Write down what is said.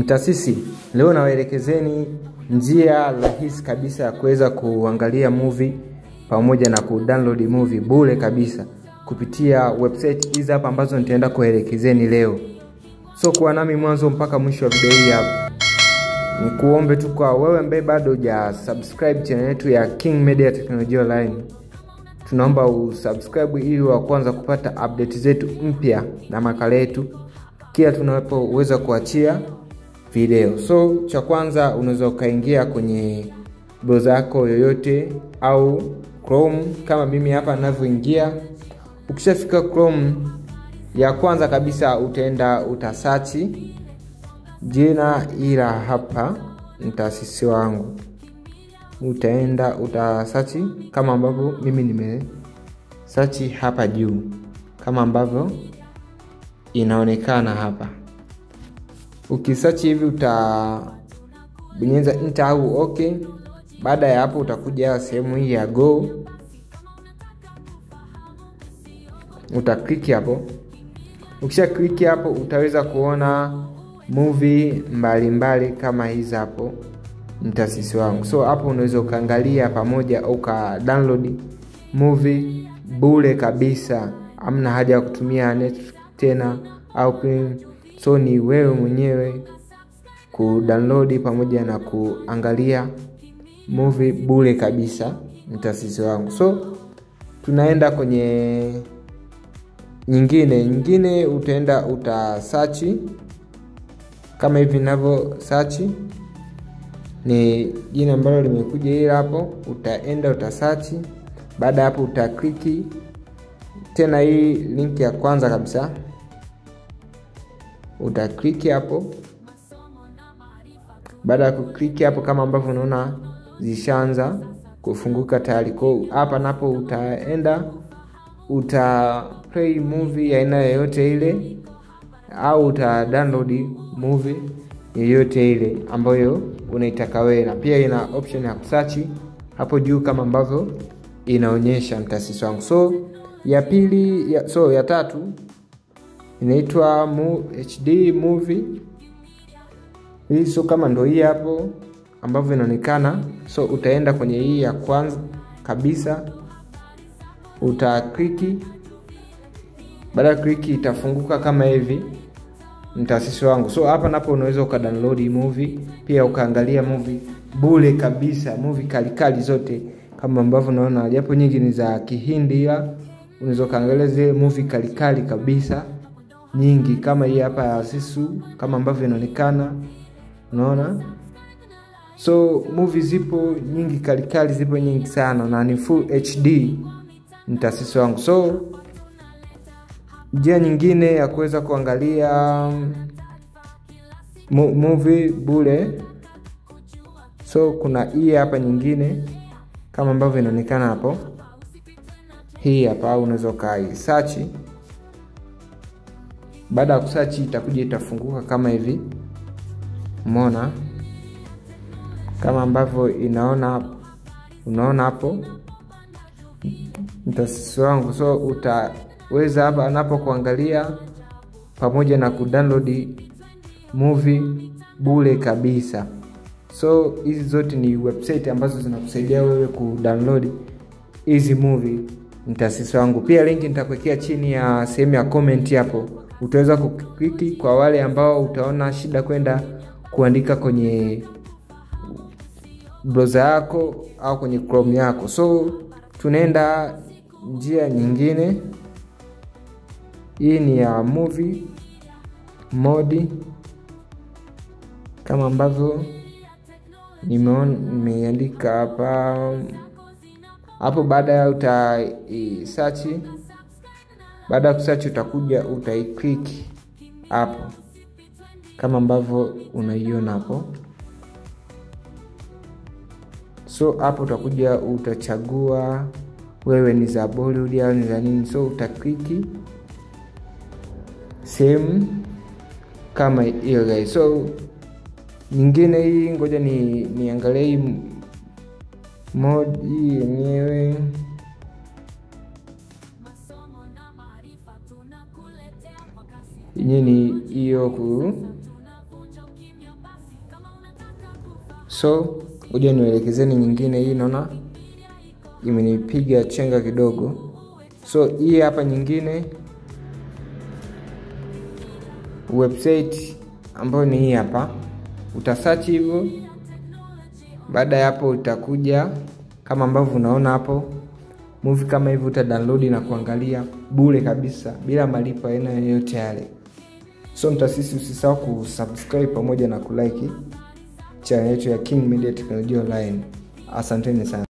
Mtasisi, leo nawaelekezeni njia rahisi kabisa ya kuweza kuangalia movie pamoja na kudownload movie bure kabisa kupitia website hizi hapa ambazo nitaenda kuelekezeni leo. So kuwa nami mwanzo mpaka mwisho wa video hii hapa. Nikuombe tu kwa wewe ambaye bado hujasubscribe channel yetu ya King Media Technology Online, tunaomba usubscribe ili wa kwanza kupata update zetu mpya na makala yetu kila tunapoweza kuachia video. So cha kwanza unaweza ukaingia kwenye browser yako yoyote au Chrome kama mimi hapa ninavyoingia. Ukishafika Chrome, ya kwanza kabisa utaenda utasearch jina ila hapa Mtasisi wangu. Utaenda utasearch kama ambavyo mimi nime search hapa juu kama ambavyo inaonekana hapa. Ukisearch hivi utabonyeza enter au okay. Baada ya hapo utakuja sehemu hii ya go. Utaklik hapo. Ukisha click hapo utaweza kuona movie mbalimbali kama hizi hapo Mtasisi wangu. So hapo unaweza ukaangalia pamoja au ka download movie bure kabisa. Hamna haja ya kutumia Netflix tena au so ni wewe mwenyewe kudownload pamoja na kuangalia movie bure kabisa Mtasisi wangu. So tunaenda kwenye nyingine utaenda utasearch kama hivi ninavyo search, ni jina ambalo limekuja hili hapo. Utaenda utasearch, baada hapo utaklik tena hii link ya kwanza kabisa, utaklik hapo. Baada ya kuklik hapo kama ambavyo unaona zishaanza kufunguka tayari. Kwa hapa napo utaenda play movie ya aina yoyote ile au download movie yoyote ile ambayo unaitaka wewe, na pia ina option ya kusearch hapo juu kama ambavyo inaonyesha Mtasisi wangu. So ya pili ya tatu inaitwa HD movie. Hii so kama ndio hii hapo ambavyo inaonekana. So utaenda kwenye hii ya kwanza kabisa, utaklik. Baada ya click itafunguka kama hivi Mtasisi wangu. So hapa napo unaweza ukadownload movie pia ukaangalia movie bure kabisa, movie kali zote kama ambavyo unaona, japo nyingi ni za Kihindi, ila unaweza kaangalia zile movie kali kabisa nyingi kama hii hapa ya Sisu kama ambavyo inaonekana, unaona. So movie zipo nyingi kali zipo nyingi sana na ni full HD Mtasisi wangu. So njia nyingine ya kuweza kuangalia movie bure, so kuna hii hapa nyingine kama ambavyo inaonekana hapo. Hii hapa unaweza kai search. Baada ya kusearch itakuja itafunguka kama hivi, umeona kama ambavyo unaona hapo Mtasisi wangu. So utaweza hapa anapo kuangalia pamoja na kudownload movie bure kabisa. So hizi zote ni website ambazo zinakusaidia wewe kudownload hizi movie Mtasisi wangu. Pia link nitakuwekea chini ya sehemu ya comment hapo. Utaweza kuklik kwa wale ambao utaona shida kwenda kuandika kwenye browser yako au kwenye Chrome yako. So tunaenda njia nyingine. Hii ni ya movie mode kama ambavyo nimeandika hapa hapo. Baada ya search, baada ya kusearch utakuja utaiclick hapo kama ambavyo unaiona hapo. So hapo utakuja utachagua wewe ni za Bollywood au ni za nini. So utaklik same kama hiyo guys. So nyingine hii ngoja niangalie hii mode hii yenyewe. Yenyewe ni hiyo So ngoja niwaelekezeni nyingine. Hii naona imenipiga chenga kidogo. So hii hapa nyingine website ambayo ni hii hapa. Utasearch hivyo. Baada ya hapo utakuja kama ambavyo unaona hapo. Movie kama hivi download na kuangalia bure kabisa bila malipo aina yoyote yale. So mtasisi usisahau kusubscribe pamoja na kulike channel yetu ya King Media Technology Online. Asanteni sana.